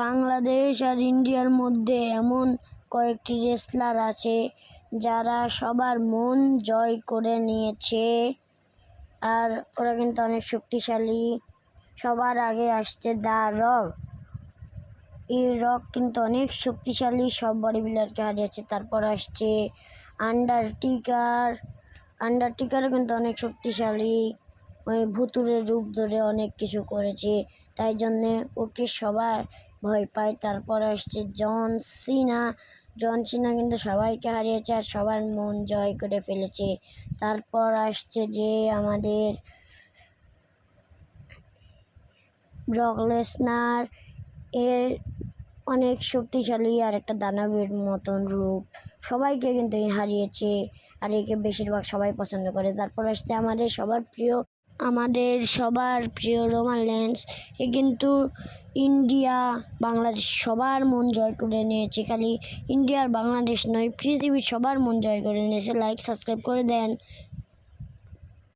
বাংলাদেশ আর ইন্ডিয়ার মধ্যে এমন কয়েকটি রেসলার আছে যারা সবার মন জয় করে নিয়েছে, আর ওরা কিন্তু অনেক শক্তিশালী। সবার আগে আসছে দ্য রক। এই রক কিন্তু অনেক শক্তিশালী, সব বডি বিল্ডারকে হারিয়েছে। তারপর আসছে আন্ডারটেকারও কিন্তু অনেক শক্তিশালী, ওই ভুতুড়ের রূপ ধরে অনেক কিছু করেছে, তাই জন্যে ওকে সবাই ভয় পায়। তারপর আসছে জন সিনা কিন্তু সবাইকে হারিয়েছে আর সবার মন জয় করে ফেলেছে। তারপর আসছে যে আমাদের ব্রক লেসনার, এর অনেক শক্তিশালী আর একটা দানবের মতন রূপ, সবাইকে কিন্তু হারিয়েছে আর একে বেশিরভাগ সবাই পছন্দ করে। তারপর আসছে আমাদের সবার প্রিয় রোমান রেইন্স। এ কিন্তু ইন্ডিয়া বাংলাদেশ সবার মন জয় করে নিয়েছে, খালি ইন্ডিয়ার বাংলাদেশ নয়, পৃথিবীর সবার মন জয় করে নিয়েছে। লাইক সাবস্ক্রাইব করে দেন।